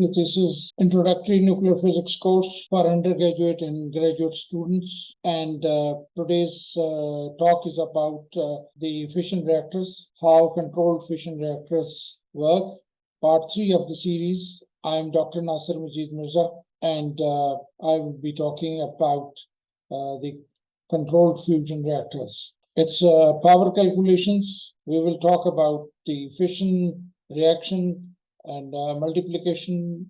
This is Introductory Nuclear Physics course for undergraduate and graduate students. And today's talk is about the fission reactors, how controlled fission reactors work. Part 3 of the series. I'm Dr. Nasir Mirza, and I will be talking about the controlled fusion reactors. It's power calculations. We will talk about the fission reaction and multiplication,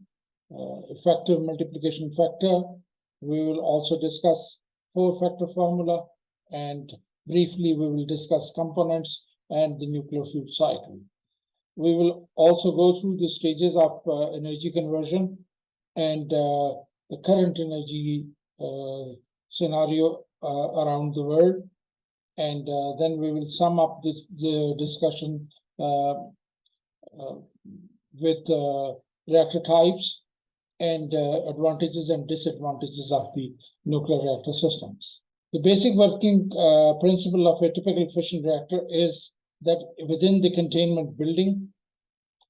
effective multiplication factor. We will also discuss four-factor formula, and briefly we will discuss components and the nuclear fuel cycle. We will also go through the stages of energy conversion and the current energy scenario around the world. And then we will sum up the discussion with reactor types and advantages and disadvantages of the nuclear reactor systems. The basic working principle of a typical fission reactor is that within the containment building,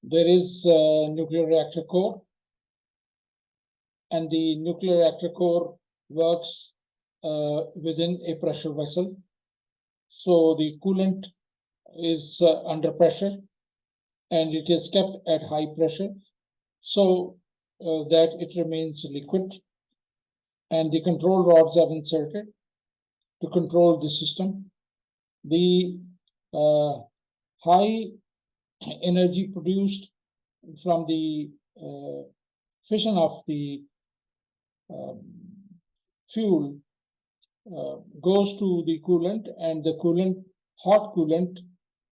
there is a nuclear reactor core, and the nuclear reactor core works within a pressure vessel. So the coolant is under pressure, and it is kept at high pressure so that it remains liquid, and the control rods are inserted to control the system. The high energy produced from the fission of the fuel goes to the coolant, and the coolant, hot coolant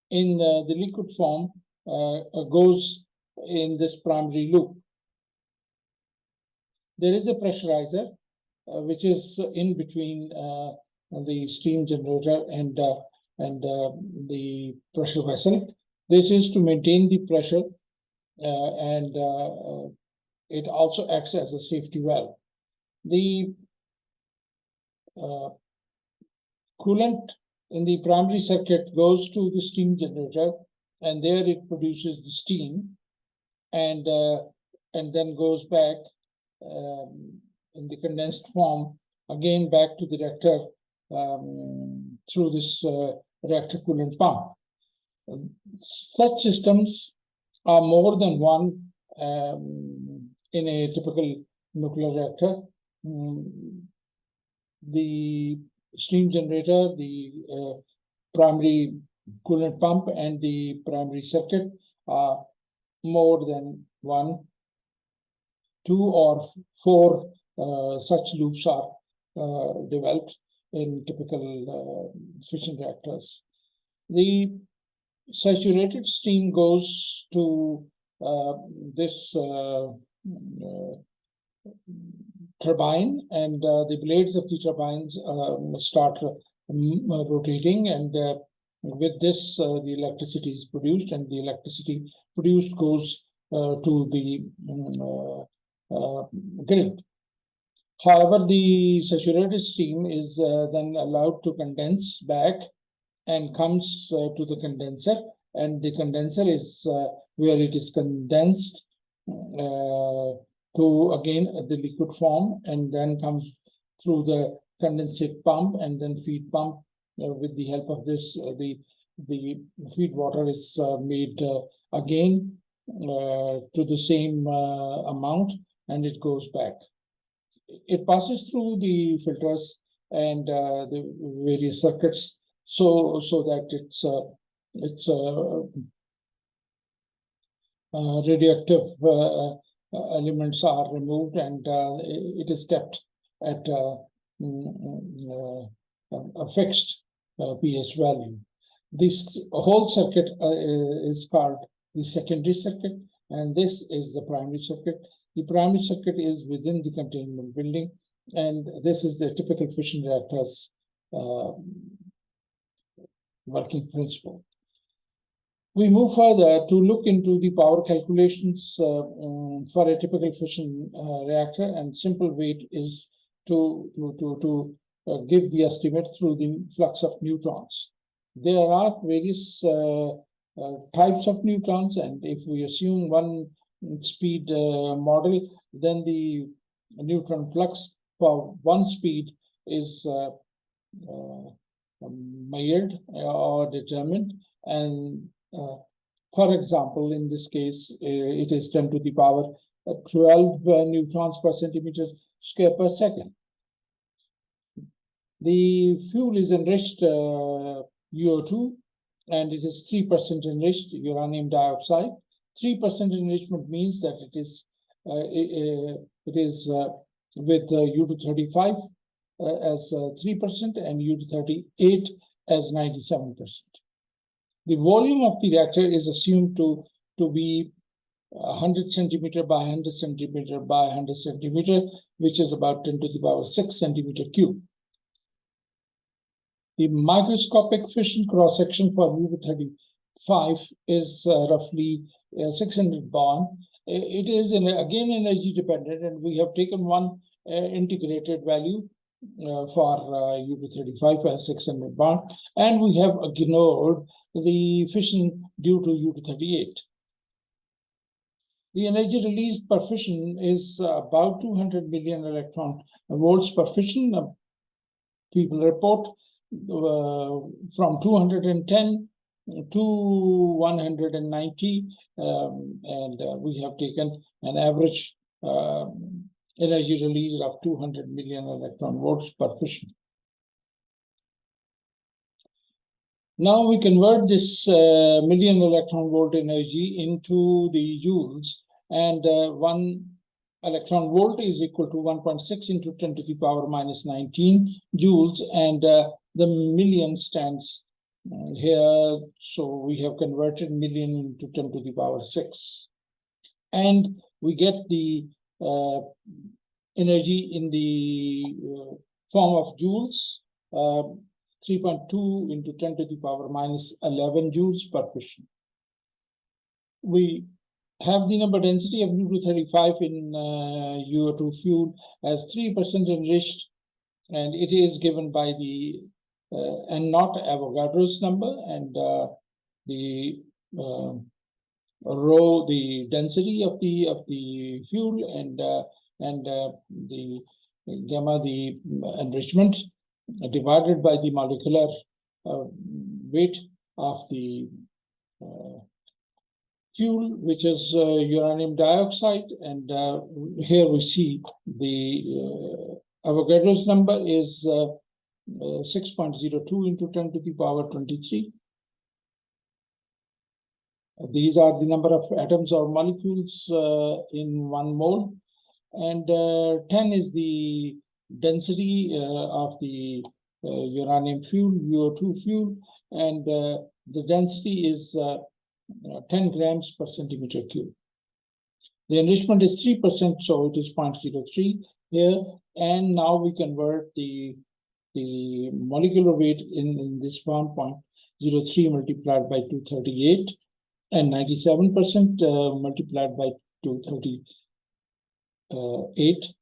in the liquid form, goes in this primary loop. There is a pressurizer which is in between the steam generator and the pressure vessel. This is to maintain the pressure, and it also acts as a safety valve. The coolant in the primary circuit goes to the steam generator, and there it produces the steam, and then goes back in the condensed form again back to the reactor through this reactor coolant pump. Such systems are more than one in a typical nuclear reactor. The steam generator, the primary coolant pump, and the primary circuit are more than one. 2 or 4 such loops are developed in typical fission reactors. The saturated steam goes to this turbine, and the blades of the turbines start rotating, and with this the electricity is produced, and the electricity produced goes to the grid. However, the saturated steam is then allowed to condense back and comes to the condenser, and the condenser is where it is condensed to again the liquid form, and then comes through the condensate pump and then feed pump. With the help of this, the feed water is made again to the same amount, and it goes back. It passes through the filters and the various circuits, so that its radioactive elements are removed, and it is kept at a fixed pH value. This whole circuit is called the secondary circuit, and this is the primary circuit. The primary circuit is within the containment building, and this is the typical fission reactor's working principle. We move further to look into the power calculations for a typical fission reactor, and simple way is to give the estimate through the flux of neutrons. There are various types of neutrons, and if we assume one speed model, then the neutron flux for one speed is measured or determined. And for example, in this case, it is 10 to the power 12 neutrons per centimeter square per second. The fuel is enriched UO2, and it is 3% enriched uranium dioxide. 3% enrichment means that it is with U-235 as 3% and U-238 as 97%. The volume of the reactor is assumed to be 100 centimeter by 100 centimeter by 100 centimeter, which is about 10 to the power 6 centimeter cube. The microscopic fission cross-section for U-235 is roughly 600 Born. It is again energy dependent, and we have taken one integrated value for U-235 as 600 Born, and we have ignored the fission due to U-238. The energy released per fission is about 200 million electron volts per fission. People report from 210 to 190, and we have taken an average energy release of 200 million electron volts per fission. Now we convert this million electron volt energy into the joules, and 1 electron volt is equal to 1.6 into 10 to the power minus 19 joules, and the million stands here, so we have converted million into 10 to the power 6. And we get the energy in the form of joules, 3.2 into 10 to the power minus 11 joules per fission. We have the number density of U-235 in UO2 fuel as 3% enriched, and it is given by the and not Avogadro's number, and the rho, the density of the fuel, and the gamma, the enrichment, divided by the molecular weight of the fuel, which is uranium dioxide. And here we see the Avogadro's number is 6.02 into 10 to the power 23. These are the number of atoms or molecules in 1 mole, and 10 is the density of the uranium fuel, UO2 fuel, and the density is 10 grams per centimeter cube. The enrichment is 3%, so it is 0.03 here. And now we convert the molecular weight in this form, 0.03 multiplied by 238, and 97% multiplied by 238.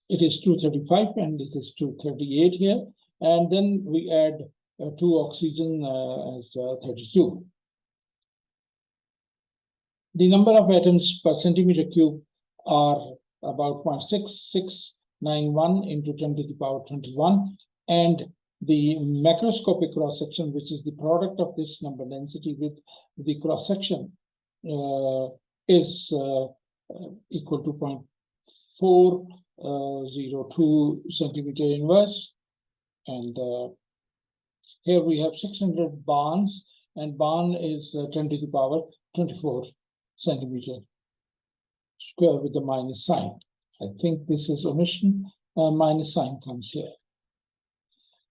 It is 235, and it is 238 here. And then we add 2 oxygen as 32. The number of atoms per centimeter cube are about 0.6691 into 10 to the power 21. And the macroscopic cross-section, which is the product of this number density with the cross-section, is equal to 0.402 centimeter inverse. And here we have 600 Borns, and Born is 10 to the power 24 centimeter square with the minus sign. I think this is omission. Minus sign comes here.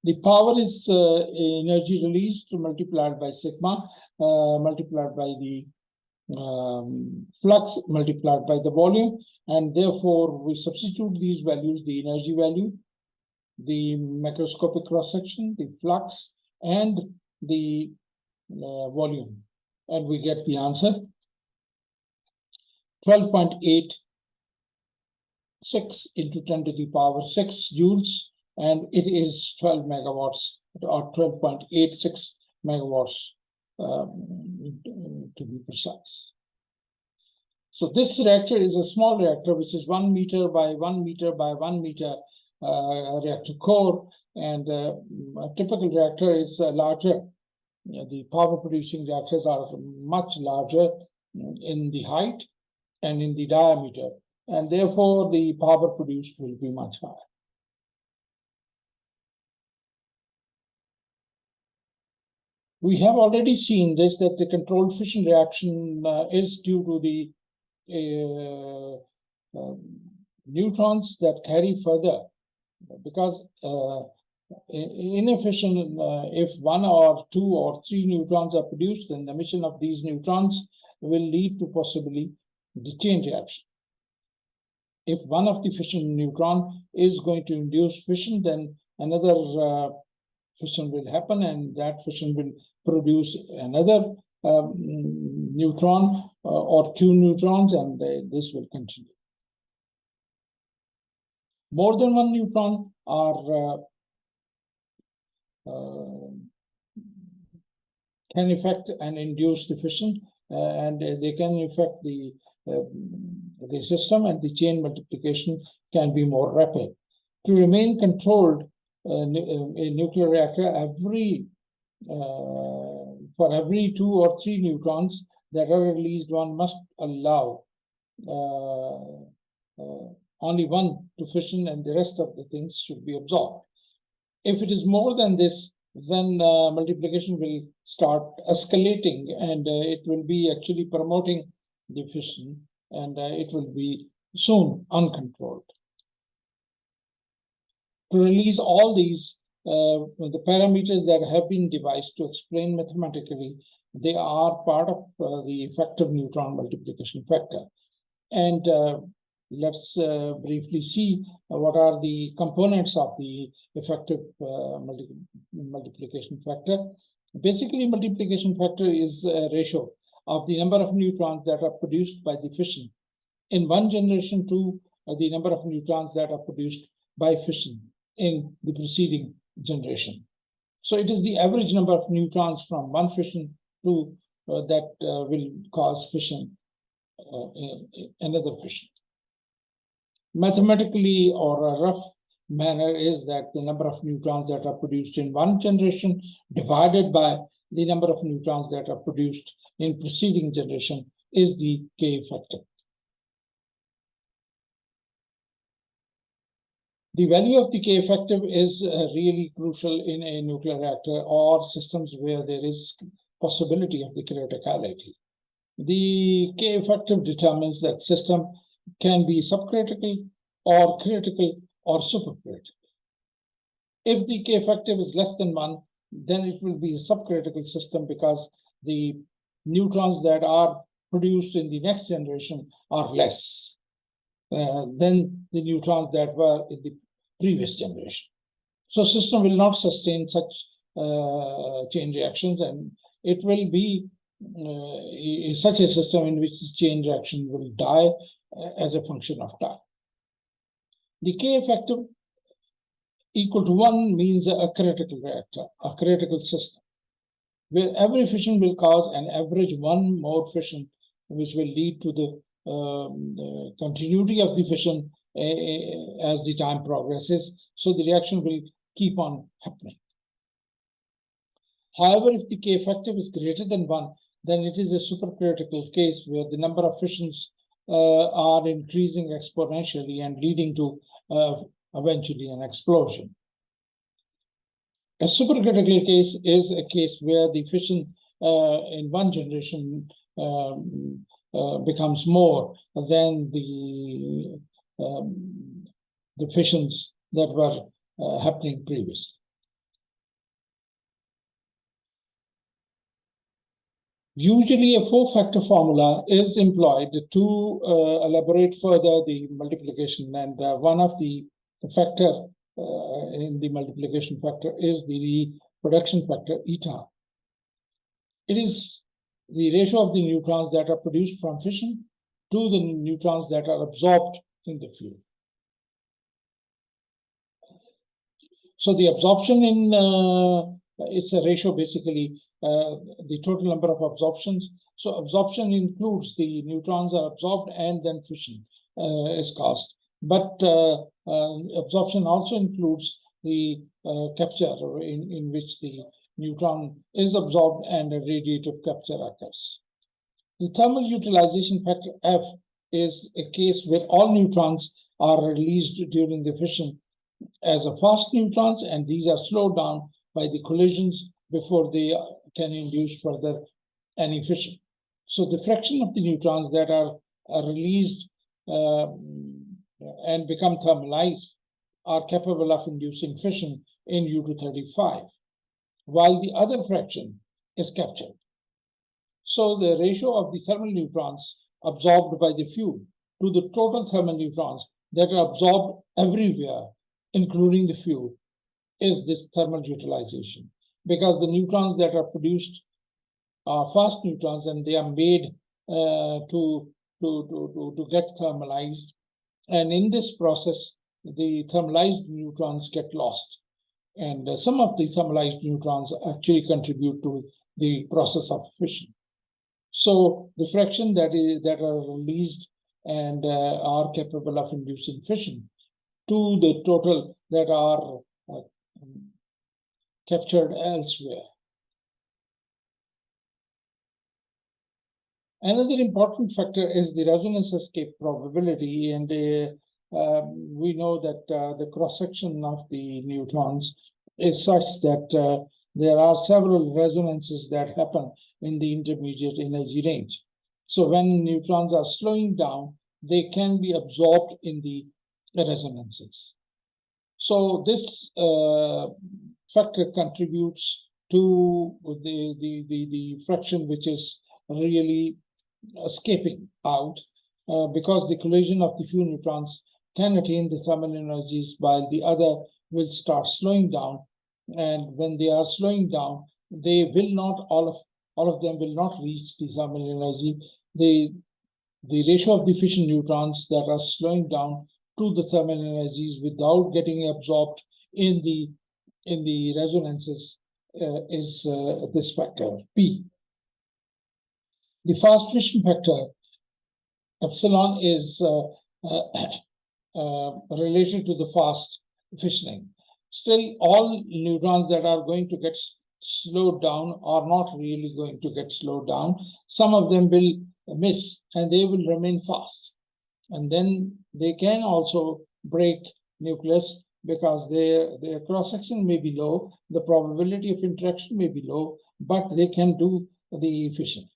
The power is energy released multiplied by sigma, multiplied by the flux, multiplied by the volume, and therefore we substitute these values: the energy value, the macroscopic cross-section, the flux, and the volume, and we get the answer 12.86 into 10 to the power 6 joules, and it is 12 megawatts, or 12.86 megawatts to be precise. So this reactor is a small reactor, which is 1 meter by 1 meter by 1 meter reactor core, and a typical reactor is larger. The power producing reactors are much larger in the height and in the diameter, and therefore the power produced will be much higher. We have already seen this, that the controlled fission reaction is due to the neutrons that carry further, because in a fission, if 1 or 2 or 3 neutrons are produced, then the emission of these neutrons will lead to possibly the chain reaction. If one of the fission neutron is going to induce fission, then another fission will happen, and that fission will produce another neutron or 2 neutrons, and this will continue. More than 1 neutron are can affect and induce the fission, and they can affect the system, and the chain multiplication can be more rapid. To remain controlled, a nuclear reactor, for every 2 or 3 neutrons that are released, one must allow only 1 to fission, and the rest of the things should be absorbed. If it is more than this, then multiplication will start escalating, and it will be actually promoting the fission, and it will be soon uncontrolled. To release all these, the parameters that have been devised to explain mathematically, they are part of the effective neutron multiplication factor. And let's briefly see what are the components of the effective multiplication factor. Basically, multiplication factor is a ratio of the number of neutrons that are produced by the fission in one generation to the number of neutrons that are produced by fission in the preceding generation. So it is the average number of neutrons from one fission to that will cause fission in another fission. Mathematically, or a rough manner, is that the number of neutrons that are produced in one generation divided by the number of neutrons that are produced in preceding generation is the K factor. The value of the K effective is really crucial in a nuclear reactor or systems where there is possibility of the criticality. The K effective determines that system can be subcritical or critical or supercritical. If the K effective is less than 1, then it will be a subcritical system, because the neutrons that are produced in the next generation are less than the neutrons that were in the previous generation. So system will not sustain such chain reactions, and it will be such a system in which the chain reaction will die as a function of time. The K effective equal to 1 means a critical reactor, a critical system, where every fission will cause an average 1 more fission, which will lead to the continuity of the fission as the time progresses. So the reaction will keep on happening. However, if the K effective is greater than 1, then it is a supercritical case where the number of fissions are increasing exponentially and leading to eventually an explosion. A supercritical case is a case where the fission in one generation becomes more than the fissions that were happening previously. Usually, a 4-factor formula is employed to elaborate further the multiplication, and one of the factor in the multiplication factor is the production factor eta. It is the ratio of the neutrons that are produced from fission to the neutrons that are absorbed in the fuel. So the absorption in it's a ratio basically the total number of absorptions. So absorption includes the neutrons are absorbed and then fission is caused. But absorption also includes the capture in which the neutron is absorbed and a radiative capture occurs. The thermal utilization factor F is a case where all neutrons are released during the fission as a fast neutrons, and these are slowed down by the collisions before they can induce further any fission. So the fraction of the neutrons that are released and become thermalized are capable of inducing fission in U-235, while the other fraction is captured. So the ratio of the thermal neutrons absorbed by the fuel to the total thermal neutrons that are absorbed everywhere, including the fuel, is this thermal utilization. Because the neutrons that are produced are fast neutrons and they are made to get thermalized. And in this process, the thermalized neutrons get lost. And some of the thermalized neutrons actually contribute to the process of fission. So the fraction that are released and are capable of inducing fission to the total that are captured elsewhere. Another important factor is the resonance escape probability, and we know that the cross-section of the neutrons is such that there are several resonances that happen in the intermediate energy range. So when neutrons are slowing down, they can be absorbed in the resonances. So this factor contributes to the fraction which is really escaping out because the collision of the few neutrons can attain the thermal energies while the other will start slowing down. And when they are slowing down, they will not, all of them will not reach the thermal energy. The ratio of the fission neutrons that are slowing down to the thermal energies without getting absorbed in the resonances is this factor P. The fast fission factor epsilon is related to the fast fissioning. Still, all neutrons that are going to get slowed down are not really going to get slowed down. Some of them will miss and they will remain fast. And then they can also break nucleus because their cross-section may be low, the probability of interaction may be low, but they can do the fission.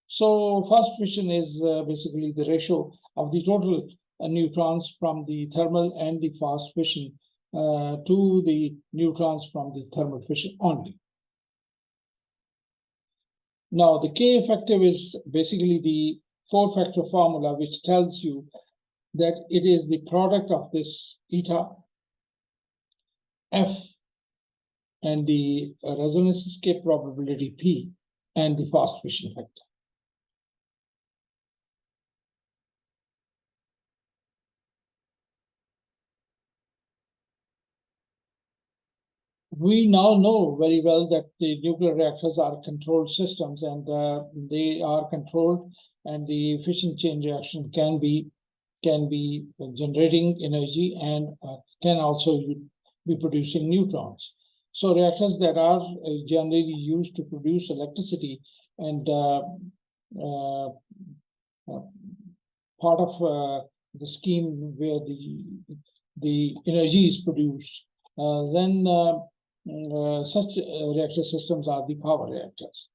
So fast fission is basically the ratio of the total neutrons from the thermal and the fast fission to the neutrons from the thermal fission only. Now, the K effective is basically the four-factor formula which tells you that it is the product of this eta, F, and the resonance escape probability P, and the fast fission factor. We now know very well that the nuclear reactors are controlled systems, and they are controlled, and the fission chain reaction can be generating energy and can also be producing neutrons. So reactors that are generally used to produce electricity and part of the scheme where the energy is produced, then such reactor systems are the power reactors.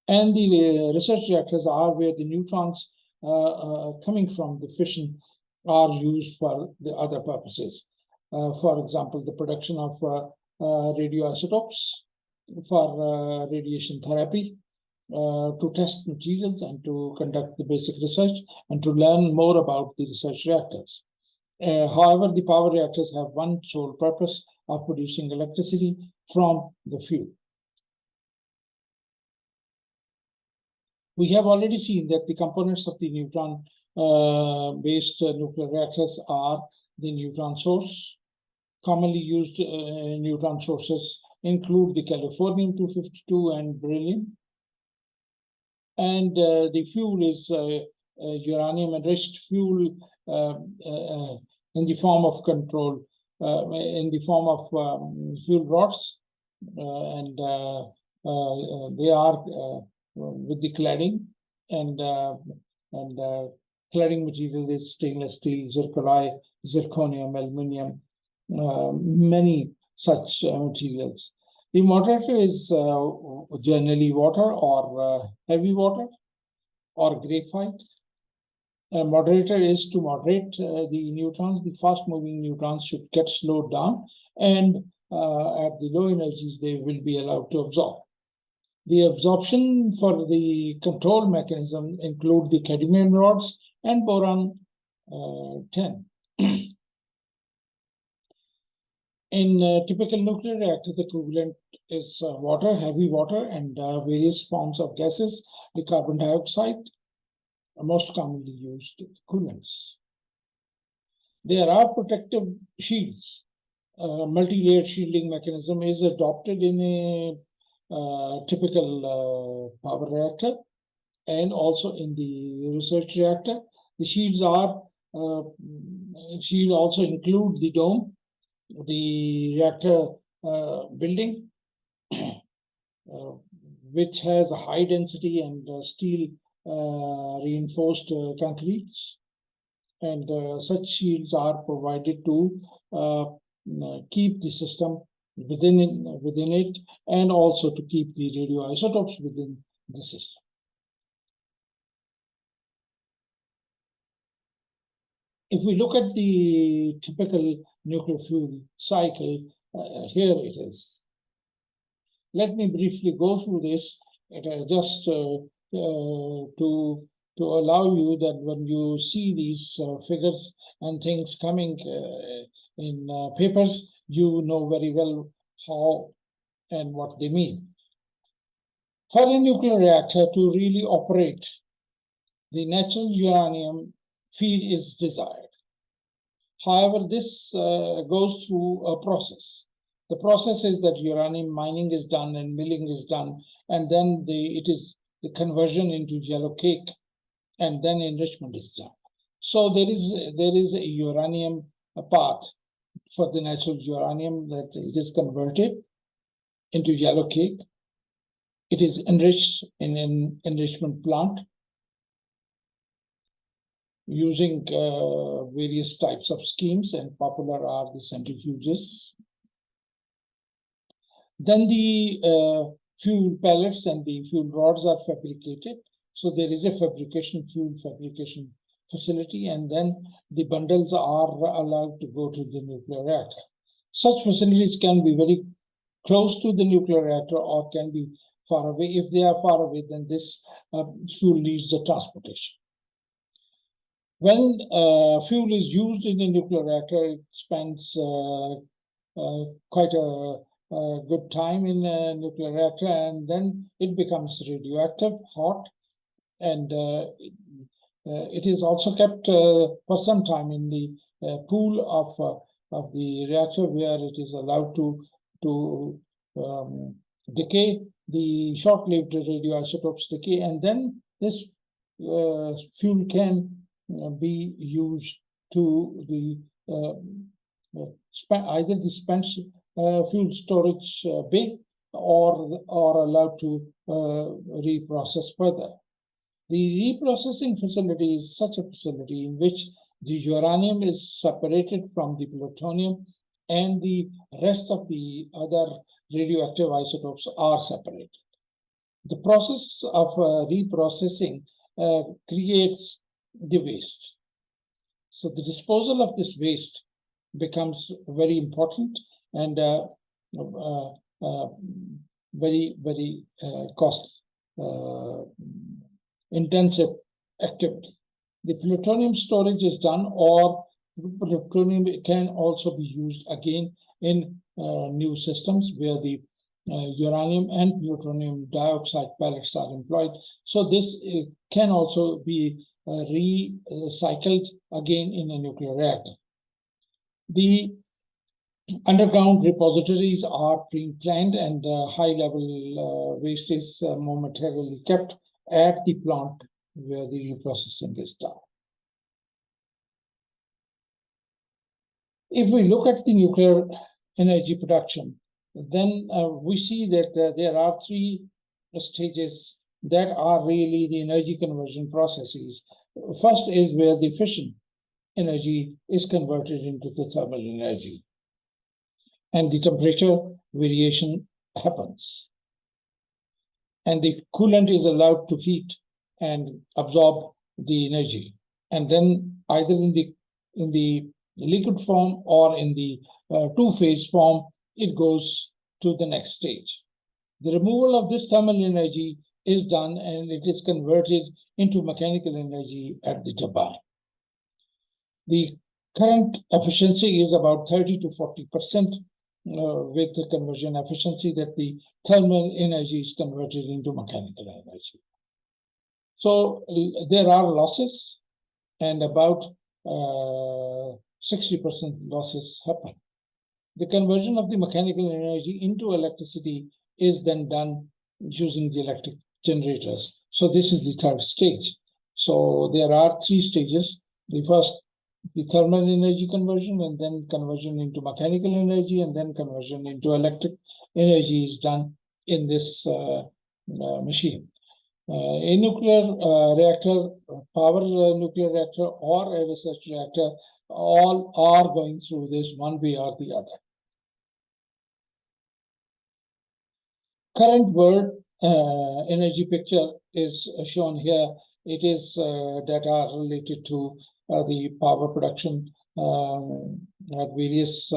And the research reactors are where the neutrons coming from the fission are used for the other purposes. For example, the production of radioisotopes, for radiation therapy, to test materials and to conduct the basic research and to learn more about the research reactors. However, the power reactors have one sole purpose of producing electricity from the fuel. We have already seen that the components of the neutron-based nuclear reactors are the neutron source. Commonly used neutron sources include the californium-252 and beryllium. And the fuel is uranium-enriched fuel in the form of fuel rods, and they are with the cladding, and cladding material is stainless steel, zirconi, zirconium, aluminium, many such materials. The moderator is generally water or heavy water or graphite. A moderator is to moderate the neutrons. The fast-moving neutrons should get slowed down, and at the low energies, they will be allowed to absorb. The absorption for the control mechanism include the cadmium rods and boron-10. In a typical nuclear reactor, the coolant is water, heavy water, and various forms of gases. The carbon dioxide are most commonly used coolants. There are protective shields. Multi-layered shielding mechanism is adopted in a typical power reactor and also in the research reactor. The shields also include the dome, the reactor building, which has a high density and steel reinforced concretes, and such shields are provided to keep the system within it, and also to keep the radioisotopes within the system. If we look at the typical nuclear fuel cycle, here it is. Let me briefly go through this, just to allow you that when you see these figures and things coming in papers, you know very well how and what they mean. For a nuclear reactor to really operate, the natural uranium feed is desired. However, this goes through a process. The process is that uranium mining is done and milling is done, and then it is the conversion into yellow cake, and then enrichment is done. So there is a uranium part for the natural uranium that it is converted into yellow cake. It is enriched in an enrichment plant using various types of schemes, and popular are the centrifuges. Then the fuel pellets and the fuel rods are fabricated. So there is a fuel fabrication facility, and then the bundles are allowed to go to the nuclear reactor. Such facilities can be very close to the nuclear reactor or can be far away. If they are far away, then this fuel needs the transportation. When fuel is used in a nuclear reactor, it spends quite a good time in a nuclear reactor, and then it becomes radioactive, hot, and it is also kept for some time in the pool of the reactor, where it is allowed to decay. The short-lived radioisotopes decay, and then this fuel can be used to the either the spent fuel storage bay or allowed to reprocess further. The reprocessing facility is such a facility in which the uranium is separated from the plutonium, and the rest of the other radioactive isotopes are separated. The process of reprocessing creates the waste. So the disposal of this waste becomes very important and very, very cost intensive activity. The plutonium storage is done, or plutonium can also be used again in new systems where the uranium and plutonium dioxide pellets are employed. So this can also be recycled again in a nuclear reactor. The Underground repositories are pre-planned and high-level waste is momentarily kept at the plant where the reprocessing is done. If we look at the nuclear energy production, then we see that there are three stages that are really the energy conversion processes. First is where the fission energy is converted into the thermal energy, and the temperature variation happens. And the coolant is allowed to heat and absorb the energy. And then either in the liquid form or in the two-phase form, it goes to the next stage. The removal of this thermal energy is done and it is converted into mechanical energy at the turbine. The current efficiency is about 30 to 40%, with the conversion efficiency that the thermal energy is converted into mechanical energy. So there are losses, and about 60% losses happen. The conversion of the mechanical energy into electricity is then done using the electric generators. So this is the third stage. So there are three stages. The first, the thermal energy conversion, and then conversion into mechanical energy, and then conversion into electric energy is done in this machine. A nuclear reactor, power nuclear reactor, or a research reactor, all are going through this one way or the other. Current world energy picture is shown here. It is data related to the power production at various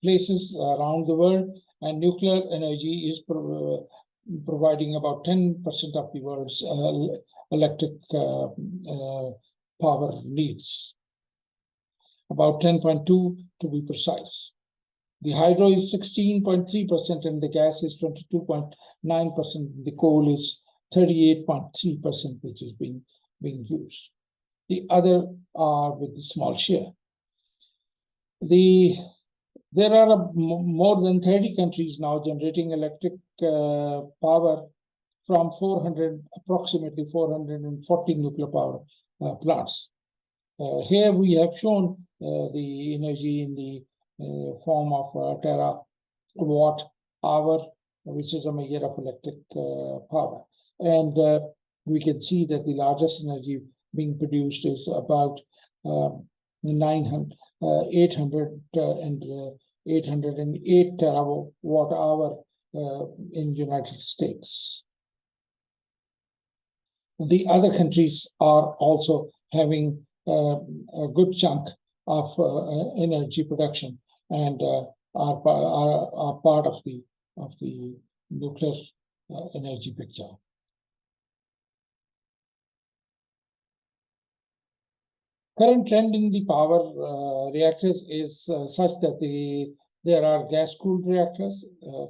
places around the world, and nuclear energy is providing about 10% of the world's electric power needs, about 10.2 to be precise. The hydro is 16.3% and the gas is 22.9%. The coal is 38.3%, which is being used. The other are with the small share. There are more than 30 countries now generating electric power from approximately 440 nuclear power plants. Here we have shown the energy in the form of terawatt hour, which is a measure of electric power. And we can see that the largest energy being produced is about 808 terawatt hour in United States. The other countries are also having a good chunk of energy production and are part of the nuclear energy picture. Current trend in the power reactors is such that there are gas-cooled reactors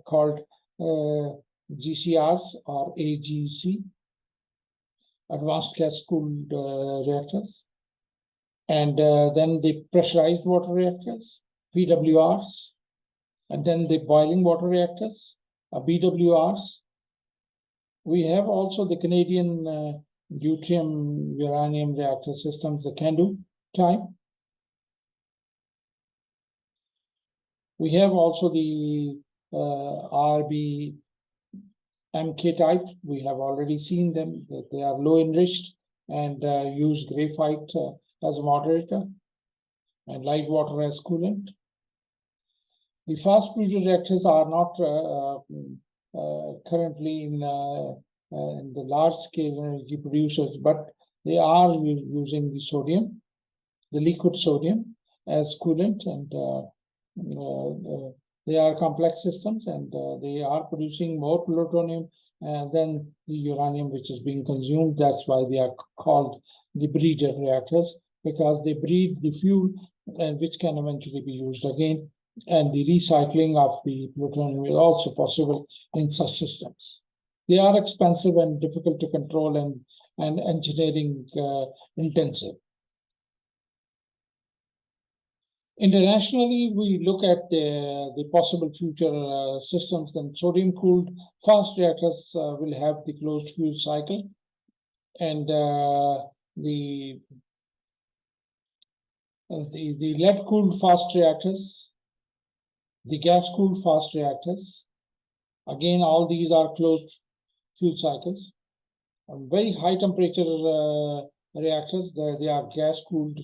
called GCRs or AGC, advanced gas-cooled reactors, and then the pressurized water reactors, PWRs, and then the boiling water reactors, BWRs. We have also the Canadian deuterium uranium reactor systems, the CANDU type. We have also the RBMK type. We have already seen them, that they are low enriched and use graphite as a moderator and light water as coolant. The fast breeder reactors are not currently in the large-scale energy producers, but they are using the sodium, the liquid sodium, as coolant, and they are complex systems, and they are producing more plutonium than the uranium which is being consumed. That's why they are called the breeder reactors, because they breed the fuel, and which can eventually be used again. And the recycling of the plutonium is also possible in such systems. They are expensive and difficult to control and engineering intensive. Internationally, we look at the possible future systems. Then sodium-cooled fast reactors will have the closed fuel cycle, and the lead-cooled fast reactors, the gas-cooled fast reactors. Again, all these are closed fuel cycles. Very high temperature reactors, they are gas-cooled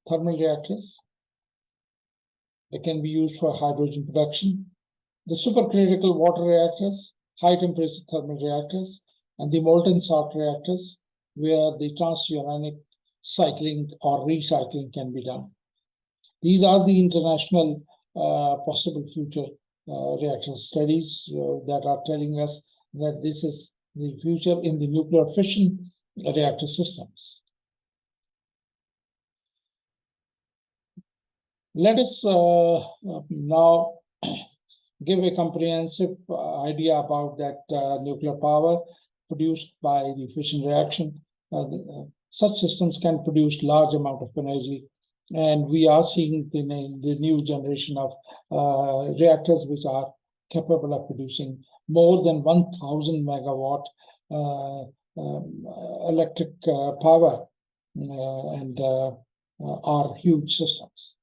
thermal reactors. They can be used for hydrogen production. The supercritical water reactors, high temperature thermal reactors, and the molten salt reactors, where the transuranic cycling or recycling can be done. These are the international possible future reactor studies that are telling us that this is the future in the nuclear fission reactor systems. Let us now give a comprehensive idea about that nuclear power produced by the fission reaction. Such systems can produce large amount of energy, and we are seeing the new generation of reactors which are capable of producing more than 1,000 megawatt electric power, and are huge systems.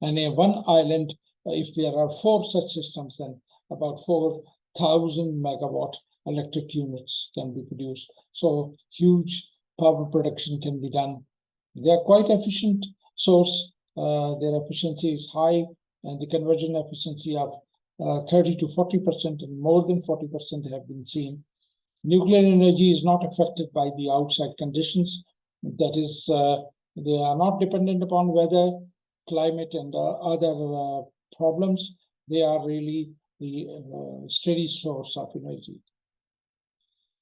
And in one island, if there are 4 such systems, then about 4,000 megawatt electric units can be produced. So huge power production can be done. They are quite efficient source. Their efficiency is high, and the conversion efficiency of 30 to 40% and more than 40% have been seen. Nuclear energy is not affected by the outside conditions. That is, they are not dependent upon weather, climate, and other problems. They are really the steady source of energy.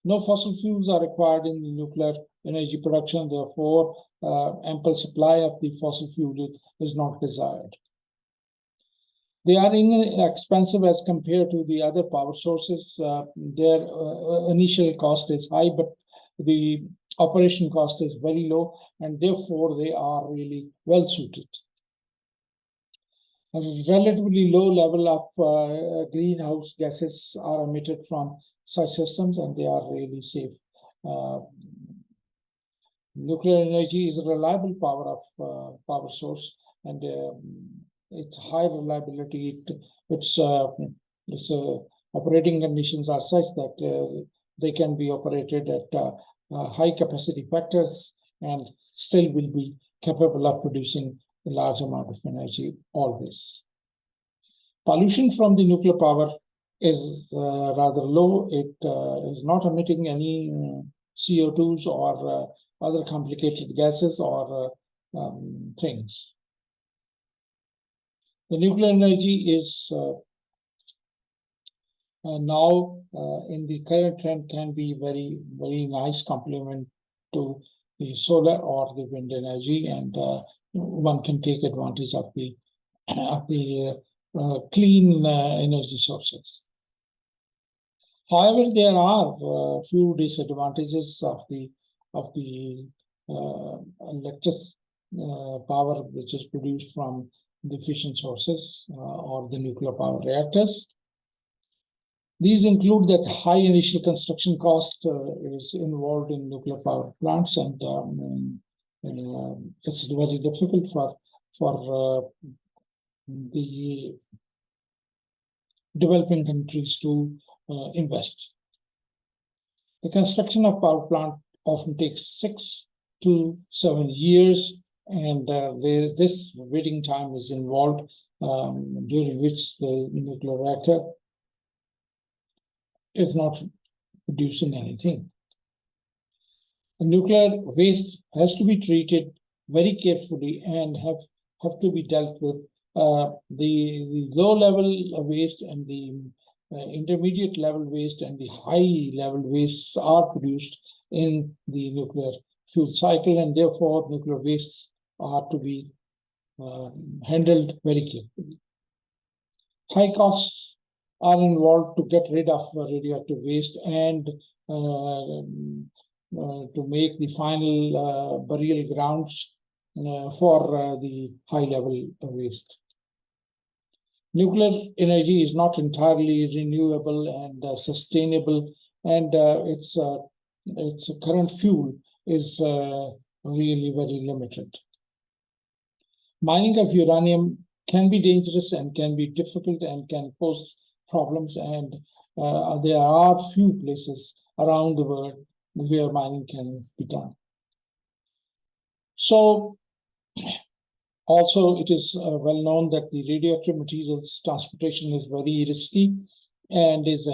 No fossil fuels are required in the nuclear energy production. Therefore, ample supply of the fossil fuel is not desired. They are inexpensive as compared to the other power sources. Their initial cost is high, but the operation cost is very low, and therefore they are really well suited. A relatively low level of greenhouse gases are emitted from such systems, and they are really safe. Nuclear energy is a reliable power source, and its high reliability. Its operating conditions are such that they can be operated at high capacity factors and still will be capable of producing a large amount of energy always. Pollution from the nuclear power is rather low. It is not emitting any CO2s or other complicated gases or things. The nuclear energy is now in the current trend can be very, very nice complement to the solar or the wind energy, and one can take advantage of the clean energy sources. However, there are few disadvantages of the electric power which is produced from the fission sources or the nuclear power reactors. These include that high initial construction cost is involved in nuclear power plants, and it's very difficult for the developing countries to invest. The construction of power plant often takes 6 to 7 years, and this waiting time is involved, during which the nuclear reactor is not producing anything. The nuclear waste has to be treated very carefully and have to be dealt with. The low level waste and the intermediate level waste and the high level wastes are produced in the nuclear fuel cycle, and therefore nuclear wastes are to be handled very carefully. High costs are involved to get rid of radioactive waste and to make the final burial grounds for the high-level waste. Nuclear energy is not entirely renewable and sustainable, and its current fuel is really very limited. Mining of uranium can be dangerous and can be difficult and can pose problems, and there are few places around the world where mining can be done. So, also, it is well known that the radioactive materials transportation is very risky and is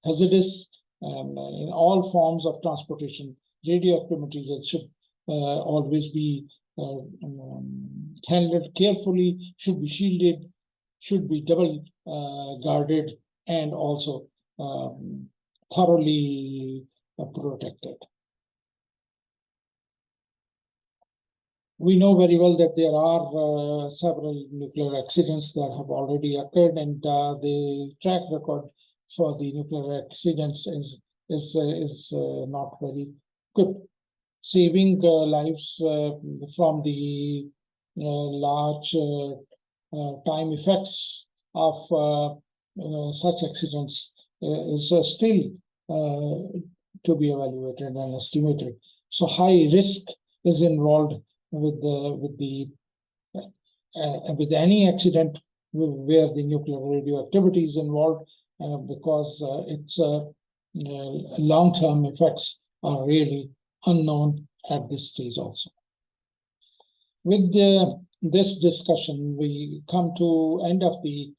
hazardous. And in all forms of transportation, radioactive materials should always be handled carefully, should be shielded, should be double guarded, and also thoroughly protected. We know very well that there are several nuclear accidents that have already occurred, and the track record for the nuclear accidents is not very good. Saving lives from the large time effects of such accidents is still to be evaluated and estimated. So high risk is involved with any accident where the nuclear radioactivity is involved, because its long-term effects are really unknown at this stage also. With this discussion, we come to end of the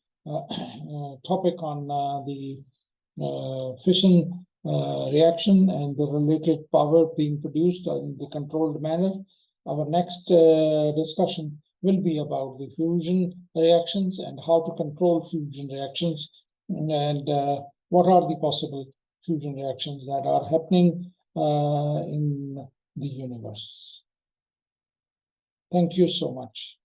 topic on the fission reaction and the related power being produced in the controlled manner. Our next discussion will be about the fusion reactions and how to control fusion reactions, and what are the possible fusion reactions that are happening in the universe. Thank you so much.